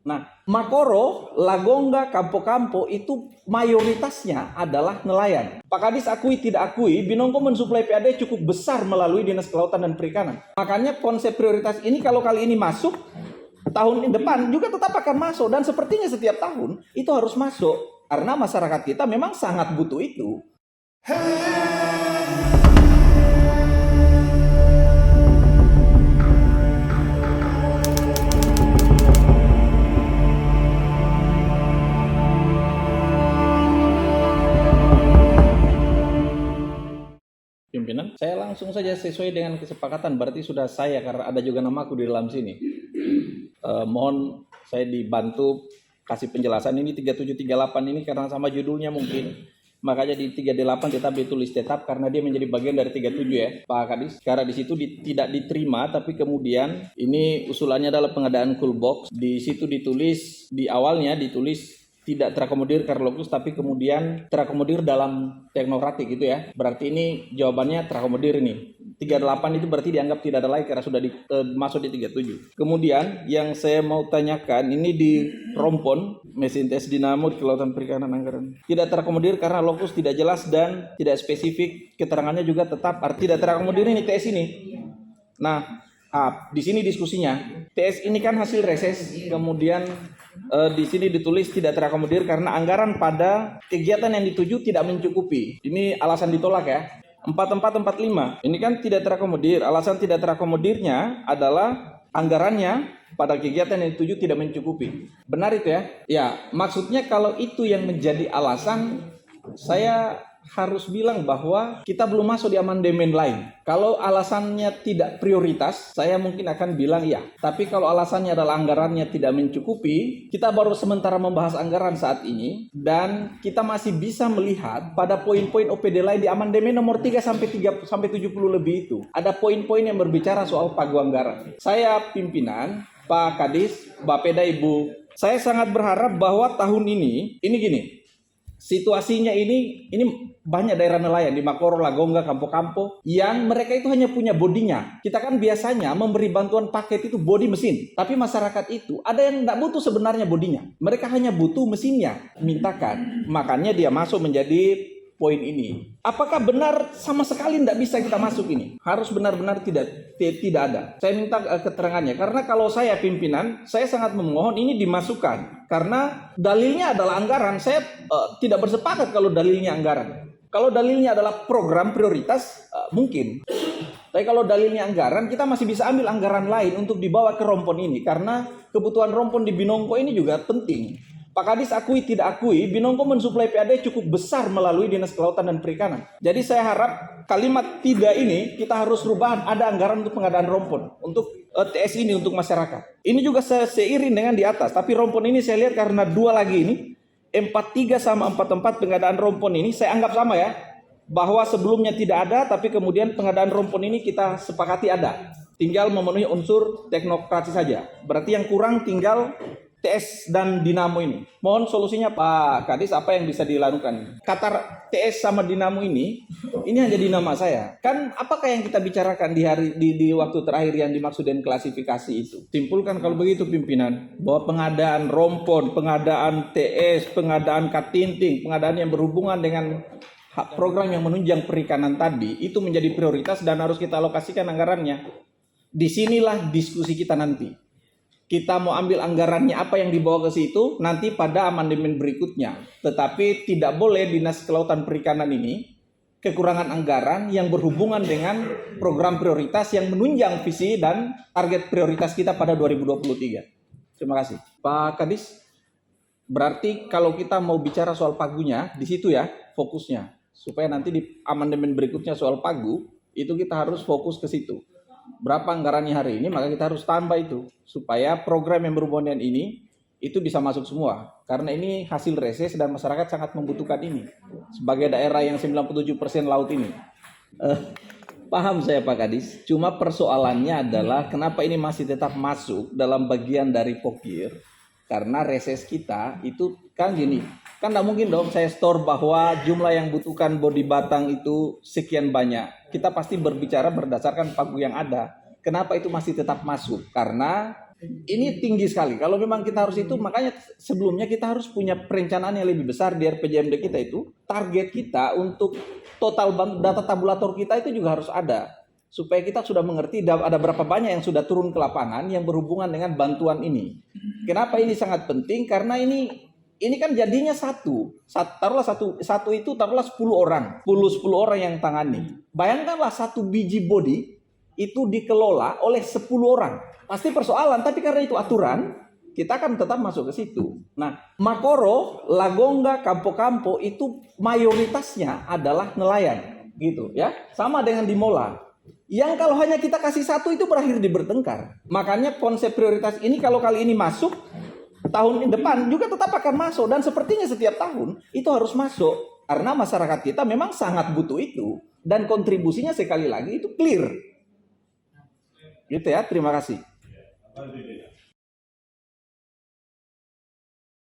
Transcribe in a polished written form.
Nah, Makoro, Lagongga, Kampo-Kampo itu mayoritasnya adalah nelayan. Pak Kadis akui tidak akui, Binongko mensuplai PAD cukup besar melalui Dinas Kelautan dan Perikanan. Makanya konsep prioritas ini kalau kali ini masuk, tahun depan juga tetap akan masuk. Dan sepertinya setiap tahun itu harus masuk. Karena masyarakat kita memang sangat butuh itu. Pimpinan, saya langsung saja sesuai dengan kesepakatan, berarti sudah saya karena ada juga namaku di dalam sini. Mohon saya dibantu kasih penjelasan ini 3738 ini karena sama judulnya mungkin. Makanya di 38 kita tulis tetap karena dia menjadi bagian dari 37 ya, Pak Kadis. Karena di situ tidak diterima, tapi kemudian ini usulannya adalah pengadaan cool box. Di situ ditulis di awalnya ditulis tidak terakomodir karena lokus, tapi kemudian terakomodir dalam teknokratik gitu ya. Berarti ini jawabannya terakomodir ini. 38 itu berarti dianggap tidak ada lagi karena sudah masuk di 37. Kemudian yang saya mau tanyakan ini di Rompon, mesin tes dinamo di Kelautan Perikanan Anggaran. Tidak terakomodir karena lokus tidak jelas dan tidak spesifik. Keterangannya juga tetap tidak terakomodir ini TS ini. Nah, di sini diskusinya. TS ini kan hasil reses, kemudian di sini ditulis tidak terakomodir karena anggaran pada kegiatan yang dituju tidak mencukupi. Ini alasan ditolak ya. 4445. Ini kan tidak terakomodir. Alasan tidak terakomodirnya adalah anggarannya pada kegiatan yang dituju tidak mencukupi. Benar itu ya? Ya, maksudnya kalau itu yang menjadi alasan, saya harus bilang bahwa kita belum masuk di amandemen lain. Kalau alasannya tidak prioritas, saya mungkin akan bilang iya. Tapi kalau alasannya adalah anggarannya tidak mencukupi, kita baru sementara membahas anggaran saat ini dan kita masih bisa melihat pada poin-poin OPD lain di amandemen nomor 3 sampai 70 lebih itu. Ada poin-poin yang berbicara soal pagu anggaran. Saya pimpinan, Pak Kadis, Bapeda Ibu, saya sangat berharap bahwa tahun ini gini. Situasinya ini banyak daerah nelayan di Makoro, Lagongga, Kampo-Kampo yang mereka itu hanya punya bodinya. Kita kan biasanya memberi bantuan paket itu bodi mesin, tapi masyarakat itu ada yang tidak butuh sebenarnya bodinya. Mereka hanya butuh mesinnya, mintakan. Makanya dia masuk menjadi poin ini. Apakah benar sama sekali tidak bisa kita masuk ini? Harus benar-benar tidak ada. Saya minta keterangannya. Karena kalau saya pimpinan, saya sangat memohon ini dimasukkan. Karena dalilnya adalah anggaran. Saya tidak bersepakat kalau dalilnya anggaran. Kalau dalilnya adalah program prioritas, mungkin. Tapi kalau dalilnya anggaran, kita masih bisa ambil anggaran lain untuk dibawa ke Rompon ini. Karena kebutuhan Rompon di Binongko ini juga penting. Pak Kadis akui tidak akui, Binongko mensuplai PAD cukup besar melalui Dinas Kelautan dan Perikanan. Jadi saya harap kalimat tidak ini kita harus rubah, ada anggaran untuk pengadaan Rompon, untuk TS ini untuk masyarakat. Ini juga seiring dengan di atas, tapi Rompon ini saya lihat karena dua lagi ini, 43 sama 44 pengadaan Rompon ini saya anggap sama ya, bahwa sebelumnya tidak ada, tapi kemudian pengadaan Rompon ini kita sepakati ada. Tinggal memenuhi unsur teknokratis saja. Berarti yang kurang tinggal TS dan Dinamo ini. Mohon solusinya Pak Kadis, apa yang bisa dilakukan? Kata TS sama Dinamo ini hanya di nama saya. Kan apakah yang kita bicarakan di waktu terakhir yang dimaksud dengan klasifikasi itu? Simpulkan kalau begitu pimpinan, bahwa pengadaan Rompon, pengadaan TS, pengadaan Katinting, pengadaan yang berhubungan dengan program yang menunjang perikanan tadi itu menjadi prioritas dan harus kita alokasikan anggarannya. Disinilah diskusi kita nanti. Kita mau ambil anggarannya apa yang dibawa ke situ nanti pada amandemen berikutnya. Tetapi tidak boleh Dinas Kelautan Perikanan ini kekurangan anggaran yang berhubungan dengan program prioritas yang menunjang visi dan target prioritas kita pada 2023. Terima kasih. Pak Kadis, berarti kalau kita mau bicara soal pagunya, di situ ya fokusnya. Supaya nanti di amandemen berikutnya soal pagu, itu kita harus fokus ke situ. Berapa anggarannya hari ini, maka kita harus tambah itu supaya program yang berhubungan dengan ini itu bisa masuk semua, karena ini hasil reses dan masyarakat sangat membutuhkan ini sebagai daerah yang 97% laut ini. Paham saya Pak Kadis, cuma persoalannya adalah kenapa ini masih tetap masuk dalam bagian dari pokir, karena reses kita itu kan gini, kan tidak mungkin dong saya store bahwa jumlah yang butuhkan bodi batang itu sekian banyak. Kita pasti berbicara berdasarkan pagu yang ada. Kenapa itu masih tetap masuk? Karena Ini tinggi sekali. Kalau memang kita harus itu, makanya sebelumnya kita harus punya perencanaan yang lebih besar di RPJMD kita itu. Target kita untuk total data tabulator kita itu juga harus ada. Supaya kita sudah mengerti ada berapa banyak yang sudah turun ke lapangan yang berhubungan dengan bantuan ini. Kenapa ini sangat penting? Karena ini kan jadinya taruhlah taruhlah 10 orang, 10 orang yang tangani. Bayangkanlah satu biji body itu dikelola oleh 10 orang. Pasti persoalan, tapi karena itu aturan, kita akan tetap masuk ke situ. Nah, Makoro, Lagongga, Kampo-Kampo itu mayoritasnya adalah nelayan, gitu ya. Sama dengan di Mola. Yang kalau hanya kita kasih satu itu berakhir di bertengkar. Makanya konsep prioritas ini kalau kali ini masuk, tahun depan juga tetap akan masuk. Dan sepertinya setiap tahun itu harus masuk. Karena masyarakat kita memang sangat butuh itu. Dan kontribusinya sekali lagi itu clear. Gitu ya, terima kasih.